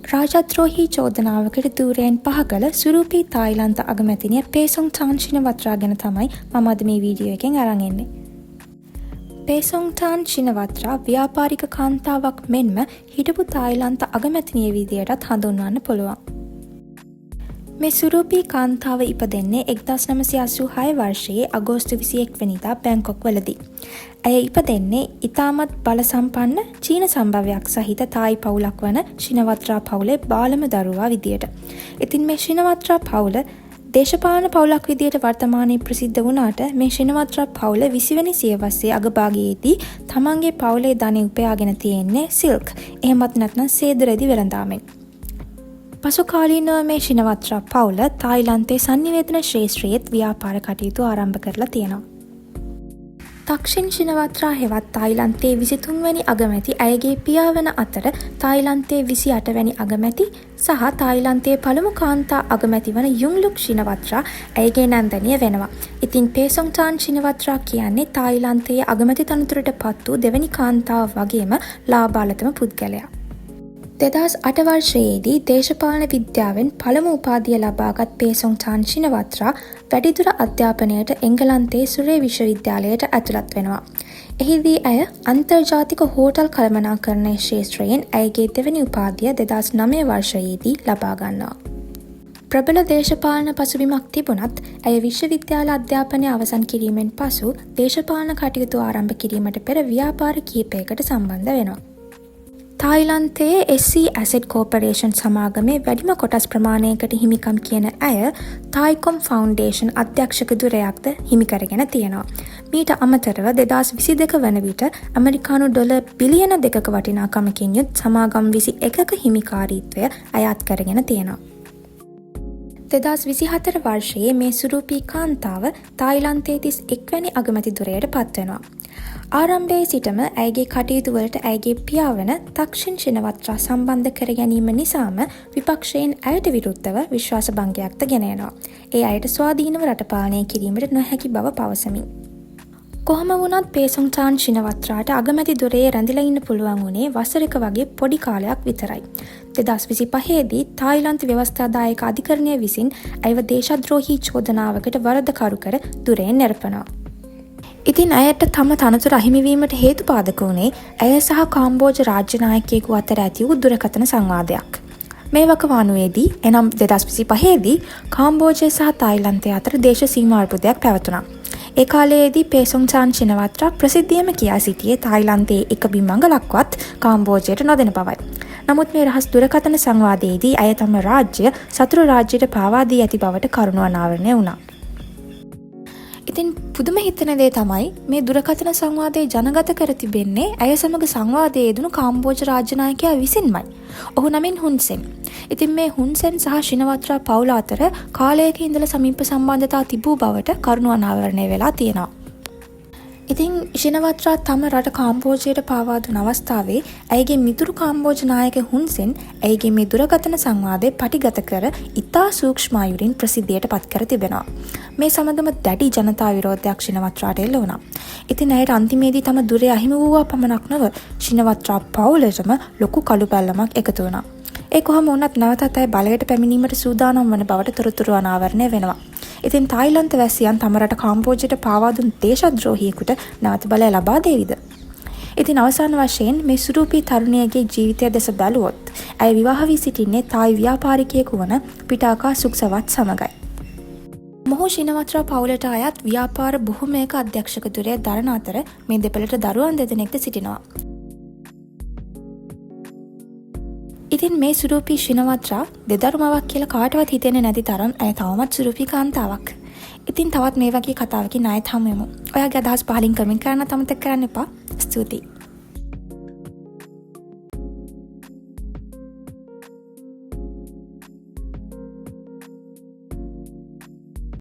රාජද්‍රෝහී චෝදනාවකට ධූරයෙන් පහ කළ සුරූපී තායිලන්ත අගමැතිනිය පේසොන් ටාන් ශිනවත්රා ගැන තමයි මම අද මේ වීඩියෝ එකෙන් අරන් එන්නේ. පේසොන් ටාන් ශිනවත්රා ව්‍යාපාරික කාන්තාවක් මෙන්ම හිටපු තායිලන්ත අගමැතිනිය විදියටත් හඳුන්වන්න පුළුවන්. මේ සුරූපී කාන්තාව ඉපදෙන්නේ 1986 වර්ෂයේ අගෝස්තු 21 වෙනිදා බැංකොක් වලදී. ඇය ඉපදෙන්නේ ඉතාමත් බල සම්පන්න චීන සම්භවයක් සහිත තායි පවුලක් වන ශිනවත්රා පවුලේ බාලම දරුවා විදියට. ඉතින් මේ ශිනවත්රා පවුල දේශපාලන පවුලක් විදියට වර්තමානයේ ප්‍රසිද්ධ වුණාට මේ ශිනවත්රා පවුල 20 වෙනි සියවසේ අගභාගයේදී තමන්ගේ පවුලේ ධනෙ උපයාගෙන තියෙන්නේ සිල්ක්. එහෙමත් නැත්නම් සේදරෙදි වෙළඳාමෙන්. පසුකාලීනව මේ ශිනවත්රා පවුල තායිලන්තයේ සංනිවේදන ශ්‍රේෂ්ත්‍රයේත් ව්‍යාපාර කටයුතු ආරම්භ කරලා තියෙනවා. තක්ෂින් ශිනවත්රා හෙවත් තායිලන්තයේ 23 වැනි අගමැති ඇයගේ පියා වන අතර තායිලන්තයේ 28 වැනි අගමැති සහ තායිලන්තයේ පළමු කාන්තා අගමැති වන යුන්ලුක් ශිනවත්රා ඇයගේ නැන්දනිය වෙනවා. ඉතින් පේසොන් ටාන් ශිනවත්රා කියන්නේ තායිලන්තයේ අගමැති තනතුරට පත් වූ දෙවැනි කාන්තාව වගේම ලාබාලතම පුද්ගලයා. 2008 වර්ෂයේදී දේශපාලන විද්‍යාවෙන් පළමු උපාධිය ලබාගත් පේසොන් ටාන් ශිනවත්රා වැඩිදුර අධ්‍යාපනයට එංගලන්තයේ සුරේ විශ්වවිද්‍යාලයට ඇතුළත් වෙනවා. එහිදී ඇය අන්තර්ජාතික හෝටල් කළමනාකරණයේ ක්ෂේත්‍රයෙන් ඇයගේ දෙවැනි උපාධිය 2009 වර්ෂයේදී ලබා ගන්නවා. ප්‍රබල දේශපාලන පසුබිමක් තිබුණත් ඇය විශ්වවිද්‍යාල අධ්‍යාපනය අවසන් කිරීමෙන් පසු දේශපාලන කටයුතු ආරම්භ කිරීමට පෙර ව්‍යාපාර කිහිපයකට සම්බන්ධ වෙනවා. තායිලන්තයේ SC ඇසෙට් කෝපරේෂන් සමාගමේ වැඩිම කොටස් ප්‍රමාණයකට හිමිකම් කියන ඇය තායිකොම් ෆවුන්ඩේෂන් අධ්‍යක්ෂක ධුරයක්ද හිමි කරගෙන තියෙනවා. මීට අමතරව 2022 වන විට ඇමරිකානු ඩොලර් බිලියන 2ක වටිනාකමකින් යුත් සමාගම් 21ක හිමිකාරීත්වය අයත් කරගෙන තියෙනවා. 2024 වර්ෂයේ මේ සුරූපී කාන්තාව තායිලන්තයේ 31 වැනි අගමැති ධුරයට පත්වෙනවා. ආරම්භයේ සිටම ඇයගේ කටයුතු වලට ඇයගේ පියා වන තක්ෂින් ශිනවත්රා සම්බන්ධ කර ගැනීම නිසාම විපක්ෂයෙන් ඇයට විරුද්ධව විශ්වාස භංගයක්ද ගෙන එනවා. ඒ අයට ස්වාධීනව රට පාලනය කිරීමට නොහැකි බව පවසමින්. කොහොම වුණත් පේසොන් ටාන් ශිනවත්රාට අගමැති ධුරයේ රැඳිලා ඉන්න පුළුවන් වුණේ වසරක වගේ පොඩි කාලයක් විතරයි. 2025 දී තායිලන්ත ව්‍යවස්ථාදායක අධිකරණය විසින් ඇයව දේශද්‍රෝහී චෝදනාවකට වරදකරු කර ධුරයෙන් නිරපනවා. ඉතින් ඇයට තම තනතුර අහිමිවීමට හේතුපාදක වුණේ ඇය සහ කාම්බෝජ රාජ්‍ය නායකයෙකු අතර ඇති වූ දුරකථන සංවාදයක්. මේ වකවානුවේදී එනම් 2025 දී කාම්බෝජය සහ තායිලන්තය අතර දේශ සීමා අර්බුදයක් පැවතුණා. ඒ කාලයේදී පේසොන් ටාන් ශිනවත්රා ප්‍රසිද්ධියම කියා සිටියේ තායිලන්තයේ එක බිම්මංගලක්වත් කාම්බෝජයට නොදෙන බවයි. නමුත් මේ රහස් දුරකථන සංවාදයේදී ඇය තම රාජ්‍ය සතුරු රාජ්‍යයට පාවා දී ඇති බවට කරුණු අනාවරණය වුණා. ඉතින් පුදුම හිතන දේ තමයි මේ දුරකථන සංවාදයේ ජනගත කර තිබෙන්නේ ඇය සමග සංවාදයේ යෙදුණු කාම්බෝජ රාජ්‍ය නායකයා විසින්මයි. ඔහු නමින් හුන්සෙන්. ඉතින් මේ හුන්සෙන් සහ ශිනවත්රා පවුල අතර කාලයක ඉඳලා සමීප සම්බන්ධතා තිබූ බවට කරුණු අනාවරණය වෙලා තියෙනවා. ඉතින් ශිනවත්රා තම රට කාම්බෝජයට පාවා දුන් අවස්ථාවේ ඇයගේ මිතුරු කාම්බෝජ නායක හුන්සෙන් ඇයගේ මේ දුරකථන සංවාදය පටිගත කර ඉතා සූක්ෂම අයුරින් ප්‍රසිද්ධියට පත් කර තිබෙනවා. මේ සමගම දැඩි ජනතා විරෝධයක් ශිනවත්රාට එල්ල වුණා. ඉතින් ඇයට අන්තිමේදී තම දුරේ අහිමි වූවා පමණක් නොව ශිනවත්රා පවුලටම ලොකු කළු බැල්ලමක් එකතු වුණා. ඒ කොහොම වුණත් නැවතත් ඇය බලයට පැමිණීමට සූදානම් වන බවට තොරතුරු අනාවරණය වෙනවා. ඉතින් තායිලන්ත වැසියන් තම රට කාම්බෝජයට පාවා දුන් දේශද්‍රෝහියෙකුට නැවත බලය ලබා දෙවිද? ඉතින් අවසාන වශයෙන් මේ සුරූපී තරුණියගේ ජීවිතය දෙස බැලුවොත් ඇය විවාහ වී සිටින්නේ තායි ව්‍යාපාරිකයෙකු වන පිටාකා සුක්සවත් සමගයි. මොහු ශිනවත්රා පවුලට අයත් ව්‍යාපාර බොහොමයක අධ්‍යක්ෂක ධුරය දරන අතර මේ දෙපළට දරුවන් දෙදෙනෙක්ද සිටිනවා. ඉතින් මේ සුරූපී ශිනවත්රා දෙදරුමවක් කියලා කාටවත් හිතෙන්නේ නැති තරම් ඇය තවමත් සුරූපී කාන්තාවක්. ඉතින් තවත් මේ වගේ කතාවකින් ආයෙත් හමු වෙමු. ඔයාගේ අදහස් පහලින් කමෙන්ට් කරන්න අමතක කරන්න එපා. ස්තුතියි.